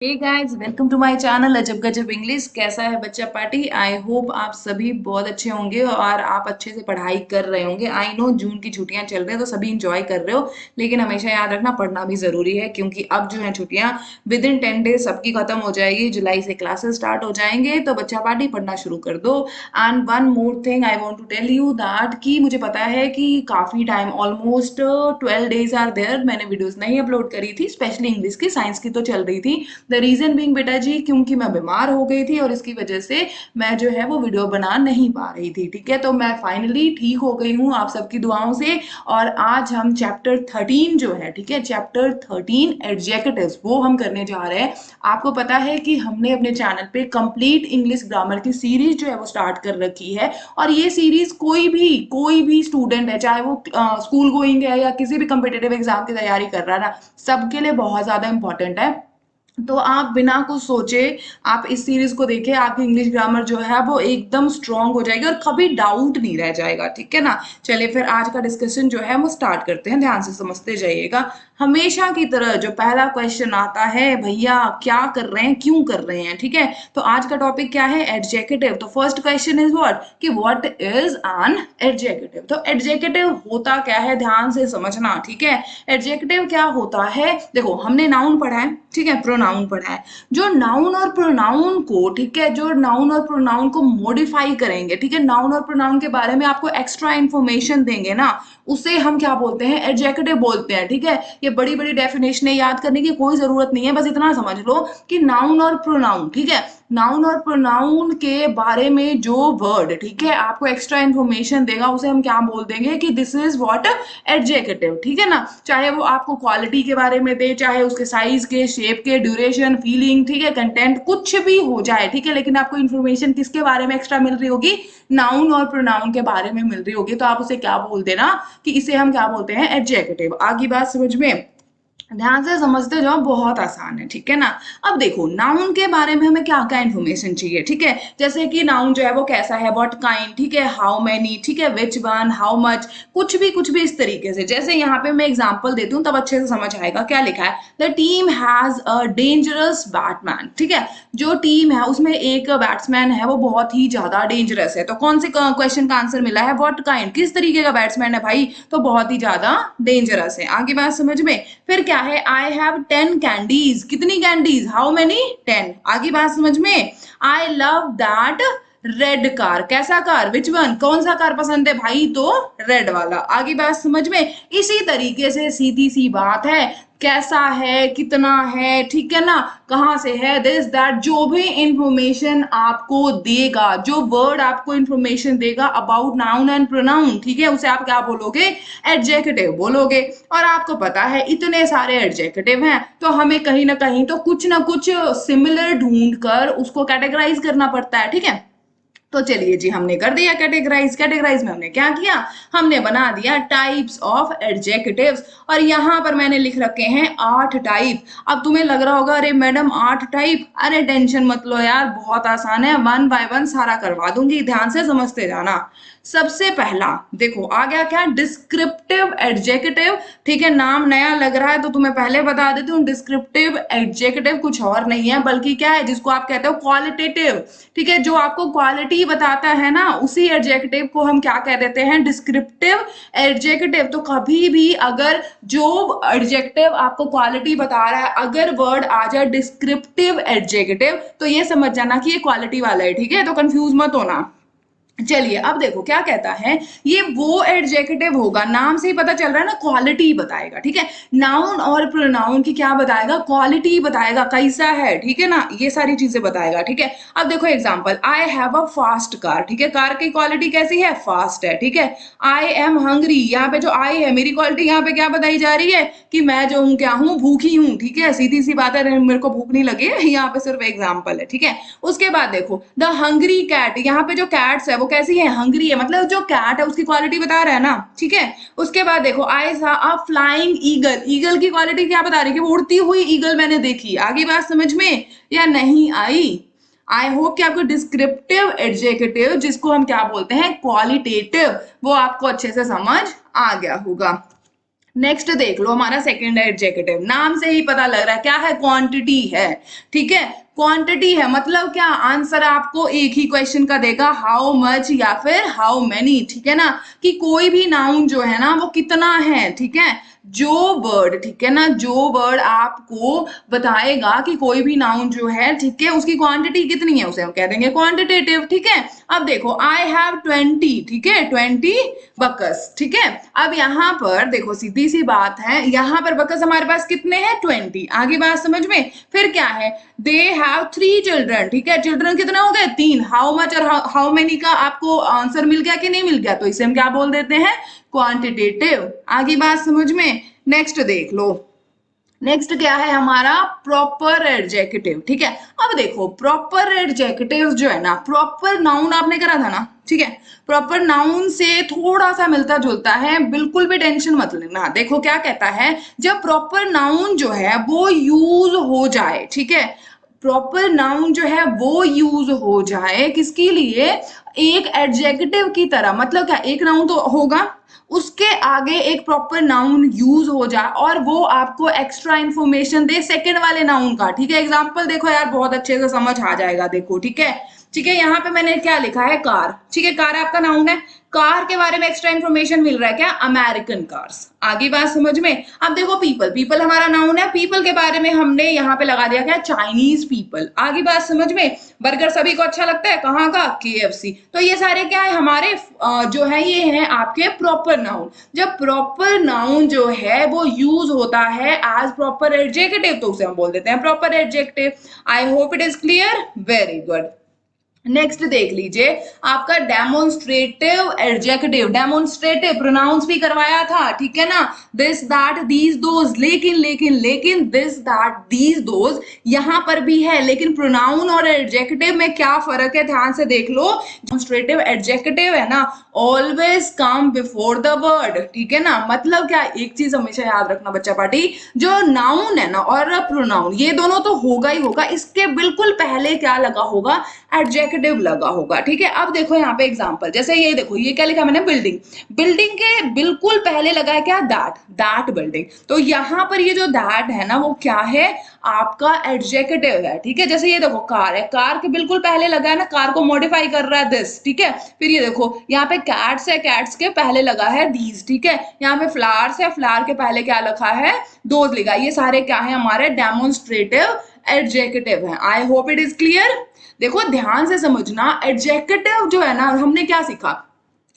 Hey guys, welcome to my channel अजब गजब English. कैसा है बच्चा पार्टी? आई होप आप सभी बहुत अच्छे होंगे और आप अच्छे से पढ़ाई कर रहे होंगे। आई नो जून की छुट्टियां चल रही है तो सभी इंजॉय कर रहे हो, लेकिन हमेशा याद रखना पढ़ना भी जरूरी है, क्योंकि अब जो है छुट्टियां विद इन 10 डेज सबकी खत्म हो जाएगी। जुलाई से क्लासेस स्टार्ट हो जाएंगे, तो बच्चा पार्टी पढ़ना शुरू कर दो। And one more thing I want to tell you that कि मुझे पता है कि काफी time almost 12 days are there मैंने वीडियोस नहीं अपलोड करी थी, स्पेशली इंग्लिश की। साइंस की तो चल रही थी। द रीजन बीइंग बेटा जी, क्योंकि मैं बीमार हो गई थी और इसकी वजह से मैं जो है वो वीडियो बना नहीं पा रही थी। ठीक है, तो मैं फाइनली ठीक हो गई हूँ आप सबकी दुआओं से। और आज हम चैप्टर 13 जो है, ठीक है, चैप्टर 13 एडजेक्टिव्स, वो हम करने जा रहे हैं। आपको पता है कि हमने अपने चैनल पे कंप्लीट इंग्लिश ग्रामर की सीरीज जो है वो स्टार्ट कर रखी है। और ये सीरीज कोई भी स्टूडेंट है, चाहे वो स्कूल गोइंग है या किसी भी कम्पिटेटिव एग्जाम की तैयारी कर रहा है ना, सबके लिए बहुत ज्यादा इंपॉर्टेंट है। तो आप बिना कुछ सोचे आप इस सीरीज को देखें, आपकी इंग्लिश ग्रामर जो है वो एकदम स्ट्रांग हो जाएगी और कभी डाउट नहीं रह जाएगा। ठीक है ना? चलिए फिर आज का डिस्कशन जो है वो स्टार्ट करते हैं, ध्यान से समझते जाइएगा। हमेशा की तरह जो पहला क्वेश्चन आता है, भैया क्या कर रहे हैं, क्यों कर रहे हैं? ठीक है, तो आज का टॉपिक क्या है? एडजेक्टिव। तो फर्स्ट क्वेश्चन इज व्हाट, कि व्हाट इज एन एडजेक्टिव। तो एडजेक्टिव होता क्या है, ध्यान से समझना। ठीक है, एडजेक्टिव क्या होता है? देखो, हमने नाउन पढ़ा है, ठीक है, प्रोनाउन पढ़ा है। जो नाउन और प्रोनाउन को, ठीक है, जो नाउन और प्रोनाउन को मॉडिफाई करेंगे, ठीक है, नाउन और प्रोनाउन के बारे में आपको एक्स्ट्रा इंफॉर्मेशन देंगे ना, उसे हम क्या बोलते हैं? एडजेक्टिव बोलते हैं। ठीक है, ये बड़ी बड़ी डेफिनेशन याद करने की कोई जरूरत नहीं है, बस इतना समझ लो कि नाउन और प्रोनाउन, ठीक है, नाउन और प्रोनाउन के बारे में जो वर्ड, ठीक है, आपको एक्स्ट्रा इंफॉर्मेशन देगा, उसे हम क्या बोल देंगे कि दिस इज व्हाट, एडजेक्टिव। ठीक है ना? चाहे वो आपको क्वालिटी के बारे में दे, चाहे उसके साइज के, शेप के, ड्यूरेशन, फीलिंग, ठीक है, कंटेंट, कुछ भी हो जाए, ठीक है, लेकिन आपको इन्फॉर्मेशन किसके बारे में एक्स्ट्रा मिल रही होगी? नाउन और प्रोनाउन के बारे में मिल रही होगी, तो आप उसे क्या बोल देना कि इसे हम क्या बोलते हैं? एडजेक्टिव। आगे बात समझ में? ध्यान से समझते जाओ, बहुत आसान है। ठीक है ना? अब देखो, नाउन के बारे में हमें क्या क्या इन्फॉर्मेशन चाहिए, ठीक है, जैसे कि नाउन जो है वो कैसा है, व्हाट काइंड, ठीक है, हाउ मेनी, ठीक है, विच वन, हाउ मच, कुछ भी इस तरीके से। जैसे यहाँ पे मैं एग्जांपल देती हूँ तब अच्छे से समझ आएगा। क्या लिखा है? The team has a dangerous Batman. ठीक है, जो टीम है उसमें एक बैट्समैन है, वो बहुत ही ज्यादा डेंजरस है। तो कौन से क्वेश्चन का आंसर मिला है? व्हाट काइंड, किस तरीके का बैट्समैन है भाई? तो बहुत ही ज्यादा डेंजरस है। आगे बात समझ में? फिर क्या है? I have 10 candies. कितनी कैंडीज? How many? 10। आगे बात समझ में? I love that red car. कैसा कार? विच वन, कौन सा कार पसंद है भाई? तो रेड वाला। आगे बात समझ में? इसी तरीके से सीधी सी बात है, कैसा है, कितना है, ठीक है ना, कहाँ से है, दिस दैट, जो भी इंफॉर्मेशन आपको देगा, जो वर्ड आपको इंफॉर्मेशन देगा अबाउट नाउन एंड प्रोनाउन, ठीक है, उसे आप क्या बोलोगे? एडजेक्टिव बोलोगे। और आपको पता है इतने सारे एडजेक्टिव हैं, तो हमें कहीं ना कुछ ना कुछ सिमिलर ढूंढ कर उसको कैटेगराइज करना पड़ता है। ठीक है, तो चलिए जी, हमने कर दिया कैटेगराइज। कैटेगराइज में हमने क्या किया? हमने बना दिया टाइप्स ऑफ एडजेक्टिव्स। और यहां पर मैंने लिख रखे हैं 8 टाइप। अब तुम्हें लग रहा होगा, अरे मैडम 8 टाइप, अरे टेंशन मत लो यार, बहुत आसान है, वन बाय वन सारा करवा दूंगी, ध्यान से समझते जाना। सबसे पहला देखो आ गया, क्या? Descriptive adjective. ठीक है, नाम नया लग रहा है तो तुम्हें पहले बता देती हूँ, डिस्क्रिप्टिव एडजेक्टिव कुछ और नहीं है, बल्कि क्या है, जिसको आप कहते हो क्वालिटेटिव। ठीक है, जो आपको क्वालिटी बताता है ना, उसी एडजेक्टिव को हम क्या कह देते हैं? Descriptive adjective. तो कभी भी अगर जो एडजेक्टिव आपको क्वालिटी बता रहा है, अगर वर्ड आ जाए डिस्क्रिप्टिव एडजेक्टिव, तो ये समझ जाना कि ये क्वालिटी वाला है। ठीक है, तो कंफ्यूज मत होना। चलिए अब देखो क्या कहता है, ये वो एडजेक्टिव होगा, नाम से ही पता चल रहा है ना, क्वालिटी बताएगा। ठीक है, नाउन और प्रोनाउन की क्या बताएगा? क्वालिटी बताएगा, कैसा है, ठीक है ना, ये सारी चीजें बताएगा। ठीक है, अब देखो example, I have a fast car. ठीक है, कार की क्वालिटी कैसी है? फास्ट है। ठीक है, आई एम हंग्री, यहाँ पे जो आई है, मेरी क्वालिटी यहाँ पे क्या बताई जा रही है? कि मैं जो हूँ क्या हूँ? भूखी हूँ। ठीक है, सीधी सी बात है, मेरे को भूख नहीं लगी है, यहाँ पे सिर्फ एग्जाम्पल है। ठीक है, उसके बाद देखो द हंग्री कैट, यहाँ पे जो कैट्स है वो कैसी है? हंग्री है, मतलब जो कैट है उसकी क्वालिटी बता रहा है ना। ठीक है, उसके बाद देखो आई सा अ फ्लाइंग ईगल, ईगल की क्वालिटी क्या बता रही है? कि वो उड़ती हुई ईगल मैंने देखी। आगे बात समझ में या नहीं आई? आई होप कि आपको डिस्क्रिप्टिव एडजेक्टिव, जिसको हम क्या बोलते हैं? क्वालिटेटिव, वो आपको अच्छे से समझ आ गया होगा। नेक्स्ट देख लो हमारा सेकंड एडजेक्टिव, नाम से ही पता लग रहा है क्या है, क्वांटिटी है। ठीक है, क्वांटिटी है मतलब क्या, आंसर आपको एक ही क्वेश्चन का देगा, हाउ मच या फिर हाउ मेनी। ठीक है ना, कि कोई भी नाउन जो है ना वो कितना है। ठीक है, जो वर्ड, ठीक है ना, जो वर्ड आपको बताएगा कि कोई भी नाउन जो है, ठीक है, उसकी क्वांटिटी कितनी है, उसे हम कह देंगे क्वांटिटेटिव। ठीक है, अब देखो आई हैव 20, ठीक है, 20 बकस। ठीक है, अब यहाँ पर देखो सीधी सी बात है, यहाँ पर बकस हमारे पास कितने हैं, 20। आगे बात समझ में, फिर क्या है, दे हैव 3 चिल्ड्रन। ठीक है, चिल्ड्रन कितने हो गए, 3। हाउ मच और हाउ मेनी का आपको आंसर मिल गया कि नहीं मिल गया, तो इसे हम क्या बोल देते हैं, क्वांटिटेटिव। आगे बात समझ में। नेक्स्ट देख लो, नेक्स्ट क्या है हमारा, प्रॉपर एडजेक्टिव। ठीक है, अब देखो प्रॉपर एडजेक्टिव जो है ना, प्रॉपर नाउन आपने करा था ना, ठीक है, प्रॉपर नाउन से थोड़ा सा मिलता जुलता है, बिल्कुल भी टेंशन मत लेना। देखो क्या कहता है, जब प्रॉपर नाउन जो है वो यूज हो जाए, ठीक है, प्रॉपर नाउन जो है वो यूज हो जाए किसके लिए, एक एडजेक्टिव की तरह। मतलब क्या, एक नाउन तो होगा, उसके आगे एक प्रॉपर नाउन यूज हो जाए और वो आपको एक्स्ट्रा इंफॉर्मेशन दे सेकंड वाले नाउन का। ठीक है, एग्जांपल देखो यार, बहुत अच्छे से समझ आ जाएगा। देखो ठीक है, ठीक है, यहाँ पे मैंने क्या लिखा है, कार। ठीक है, कार आपका नाउन है, कार के बारे में एक्स्ट्रा इन्फॉर्मेशन मिल रहा है क्या, अमेरिकन कार्स। आगे बात समझ में। अब देखो पीपल, पीपल हमारा नाउन है, पीपल के बारे में हमने यहाँ पे लगा दिया क्या, चाइनीज पीपल। आगे बात समझ में। बर्गर सभी को अच्छा लगता है, कहाँ का, KFC। तो ये सारे क्या है हमारे जो है, ये है आपके प्रॉपर नाउन। जब प्रॉपर नाउन जो है वो यूज होता है एज प्रॉपर एडजेक्टिव, तो उसे हम बोल देते हैं proper adjective. I hope it is clear, very good. Next देख लीजिए, आपका डेमोन्स्ट्रेटिव एडजेक्टिव। डेमोन्स्ट्रेटिव प्रोनाउंस भी करवाया था, ठीक है ना, दिस दैट दीज दोज। लेकिन लेकिन लेकिन दिस दैट दीज दोज यहां पर भी है, लेकिन प्रोनाउन और एडजेक्टिव में क्या फर्क है, ध्यान से देख लो। डेमोन्स्ट्रेटिव एडजेक्टिव है ना, always come before the word. ठीक है ना, मतलब क्या, एक चीज हमेशा याद रखना बच्चा पार्टी, जो नाउन है ना और प्रोनाउन, ये दोनों तो होगा ही होगा, इसके बिल्कुल पहले क्या लगा होगा, एडजेक्टिव लगा होगा। ठीक है, अब देखो यहाँ पे एग्जांपल, जैसे ये देखो, ये क्या लिखा मैंने, बिल्डिंग। बिल्डिंग के बिल्कुल पहले लगा है क्या, दैट, दैट बिल्डिंग। तो यहाँ पर ये जो दैट है ना, वो क्या है, आपका एडजेक्टिव है। ठीक है, जैसे ये देखो कार है, कार के बिल्कुल पहले लगा है ना, कार को मॉडिफाई कर रहा है दिस। ठीक है, फिर ये देखो यहाँ पे कैट्स है, कैट्स के पहले लगा है दीज। ठीक है, यहाँ पे फ्लावर्स है, फ्लावर के पहले क्या लिखा है, दोज लिखा है। ये सारे क्या है, हमारे डेमोन्स्ट्रेटिव एडजेक्टिव है। I hope it is clear. देखो ध्यान से समझना, एडजेक्टिव जो है ना, हमने क्या सीखा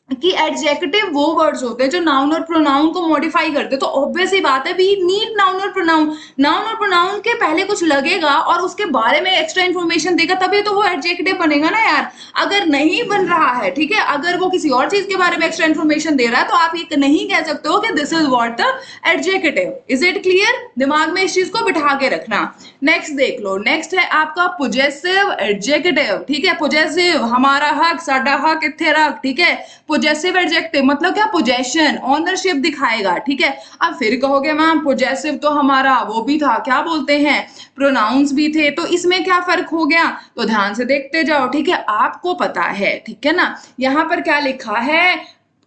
कि एडजेक्टिव वो वर्ड्स होते हैं जो नाउन और प्रोनाउन को मॉडिफाई करते हैं। तो ऑब्वियस ही बात है, वी नीड नाउन और प्रोनाउन। नाउन और प्रोनाउन के पहले कुछ लगेगा और उसके बारे में एक्स्ट्रा इन्फॉर्मेशन देगा, तभी तो वो एडजेक्टिव बनेगा ना यार। अगर नहीं बन रहा है, ठीक है, अगर वो किसी और चीज के बारे में एक्स्ट्रा इन्फॉर्मेशन दे रहा है, तो आप ये नहीं कह सकते हो कि this is what the adjective. Is it clear, दिमाग में इस चीज को बिठा के रखना। नेक्स्ट देख लो, नेक्स्ट है आपका पोजेसिव एडजेक्टिव। ठीक है, पोजेसिव, हमारा हक, साडा हक इत्थे रख। ठीक है, पोजेसिव एडजेक्टिव मतलब क्या, पोजेशन, ऑनरशिप दिखाएगा। ठीक है, अब फिर कहोगे मैम पोजेसिव तो हमारा वो भी था, क्या बोलते हैं, प्रोनाउंस भी थे, तो इसमें क्या फर्क हो गया, तो ध्यान से देखते जाओ। ठीक है, आपको पता है, ठीक है ना, यहाँ पर क्या लिखा है,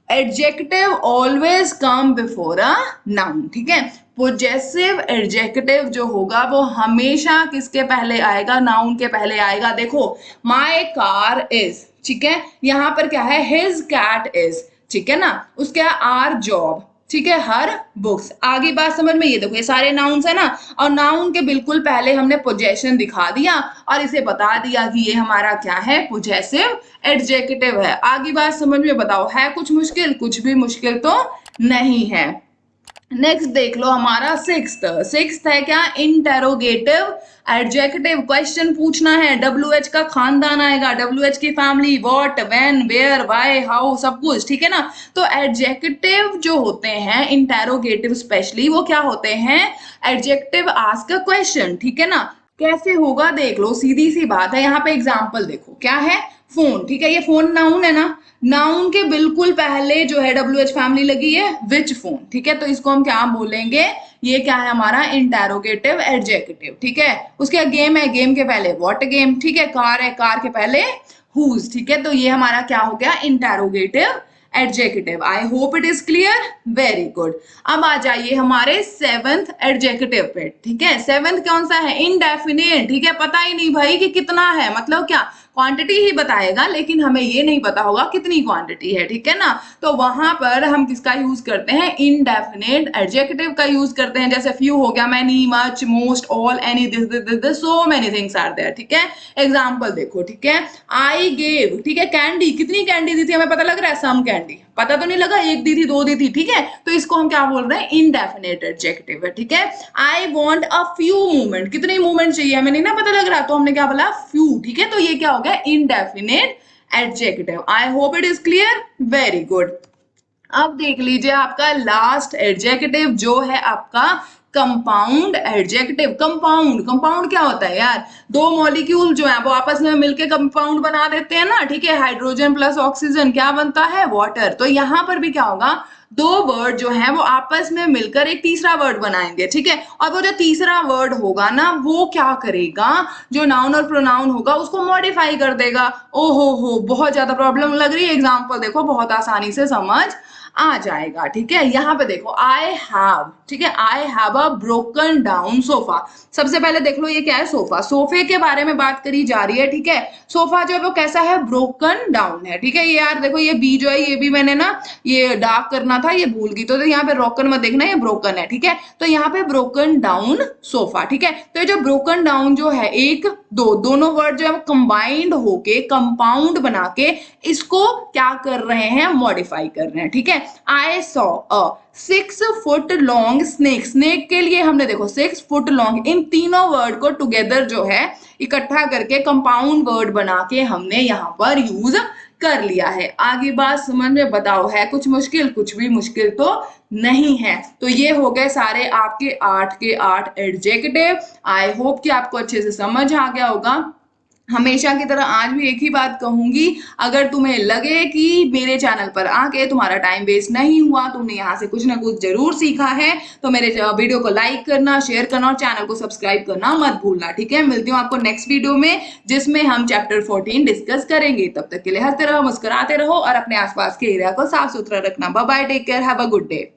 adjective always come before a noun. ठीक है, पोजेसिव एडजेक्टिव जो होगा वो हमेशा किसके पहले आएगा, नाउन के पहले आएगा। देखो, माई कार इज, ठीक है, यहां पर क्या है, हिज कैट इज। ठीक है ना, उसके आर जॉब, ठीक है, हर बुक्स। आगे बात समझ में, ये देखो ये सारे नाउन्स है ना, और नाउन के बिल्कुल पहले हमने पोजेशन दिखा दिया और इसे बता दिया कि ये हमारा क्या है, पोजेसिव एडजेक्टिव है। आगे बात समझ में, बताओ है कुछ मुश्किल, कुछ भी मुश्किल तो नहीं है। नेक्स्ट देख लो हमारा सिक्स्थ, सिक्स्थ है क्या, इंटेरोगेटिव एडजेक्टिव। क्वेश्चन पूछना है, WH का खानदान आएगा, WH की family, what, when, where, why, how, सब कुछ। ठीक है ना, तो एडजेक्टिव जो होते हैं इंटेरोगेटिव स्पेशली, वो क्या होते हैं, एडजेक्टिव आस्क अ क्वेश्चन। ठीक है ना, कैसे होगा देख लो, सीधी सी बात है, यहाँ पे एग्जाम्पल देखो क्या है, फोन। ठीक है, ये फोन नाउन है ना, नाउन के बिल्कुल पहले जो है WH फैमिली लगी है, विच फोन। ठीक है, तो इसको हम क्या बोलेंगे, ये क्या है हमारा इंटेरोगेटिव एडजेक्टिव। ठीक है, उसके गेम है, गेम के पहले व्हाट गेम। ठीक है, कार है, कार के पहले हुज। ठीक है, तो ये हमारा क्या हो गया, interrogative adjective. I hope it is clear, very good. अब आ जाइए हमारे सेवंथ एडजेक्टिव पे, ठीक है। सेवंथ कौन सा है, इनडेफिनेट, ठीक है। पता ही नहीं भाई कि कितना है, मतलब क्या क्वांटिटी ही बताएगा, लेकिन हमें ये नहीं पता होगा कितनी क्वांटिटी है, ठीक है ना। तो वहां पर हम किसका यूज करते हैं, इनडेफिनेट एडजेक्टिव का यूज करते हैं। जैसे फ्यू हो गया, many, much, most, all, any, this, so many things are there, ठीक है। एग्जाम्पल देखो, ठीक है। आई गेव, ठीक है, कैंडी, कितनी कैंडी दी थी हमें पता लग रहा है, सम कैंडी, पता तो नहीं लगा एक दी थी दो दी थी, ठीक है। तो इसको हम क्या बोल रहे हैं, इनडेफिनेट एडजेक्टिव है, ठीक है। I want a few movement, कितने मूवमेंट चाहिए हमें नहीं ना पता लग रहा, तो हमने क्या बोला, फ्यू, ठीक है। तो ये क्या हो गया, indefinite adjective. I hope it is clear, very good. अब देख लीजिए आपका लास्ट एडजेक्टिव जो है आपका कंपाउंड एडजेक्टिव। कंपाउंड, कंपाउंड क्या होता है यार, दो मॉलिक्यूल जो है वो आपस में मिलके कंपाउंड बना देते हैं ना, ठीक है। हाइड्रोजन प्लस ऑक्सीजन क्या बनता है, वाटर। तो यहां पर भी क्या होगा, दो वर्ड जो है वो आपस में मिलकर एक तीसरा वर्ड बनाएंगे, ठीक है। और वो जो तीसरा वर्ड होगा ना, वो क्या करेगा, जो नाउन और प्रोनाउन होगा उसको मॉडिफाई कर देगा। ओ हो, बहुत ज्यादा प्रॉब्लम लग रही है, एग्जाम्पल देखो, बहुत आसानी से समझ आ जाएगा, ठीक है। यहाँ पे देखो, आई हैव, ठीक है, I have a broken down sofa. सबसे पहले देख लो ये क्या है, सोफा। सोफे के बारे में बात करी जा रही है, ठीक है। सोफा जो है वो कैसा है, ब्रोकन डाउन है, ठीक है। ये यार देखो, ये बी जो है ये भी मैंने ना ये डार्क करना था, ये भूल गई, तो यहाँ पे रोकन मत देखना, ये ब्रोकन है, ठीक है। तो यहाँ पे ब्रोकन डाउन सोफा, ठीक है। तो ये जो ब्रोकन डाउन जो है, एक दो दोनों वर्ड जो है कंबाइंड होके कंपाउंड बना के इसको क्या कर रहे हैं, मॉडिफाई कर रहे हैं, ठीक है। I saw a 6 foot long snake. Snake के लिए हमने देखो 6 फुट लॉन्ग, इन तीनों वर्ड को टुगेदर जो है इकट्ठा करके कंपाउंड वर्ड बना के हमने यहाँ पर यूज कर लिया है। आगे बात समझ में, बताओ है कुछ मुश्किल, कुछ भी मुश्किल तो नहीं है। तो ये हो गए सारे आपके 8 के 8 एडजेक्टिव। आई होप कि आपको अच्छे से समझ आ गया होगा। हमेशा की तरह आज भी एक ही बात कहूंगी, अगर तुम्हें लगे कि मेरे चैनल पर आके तुम्हारा टाइम वेस्ट नहीं हुआ, तुमने यहाँ से कुछ ना कुछ जरूर सीखा है, तो मेरे वीडियो को लाइक करना, शेयर करना और चैनल को सब्सक्राइब करना मत भूलना, ठीक है। मिलती हूँ आपको नेक्स्ट वीडियो में, जिसमें हम चैप्टर 14 डिस्कस करेंगे। तब तक के लिए हंसते रहो, मुस्कुराते रहो और अपने आसपास के एरिया को साफ सुथरा रखना। Bye bye, take care, have a good day.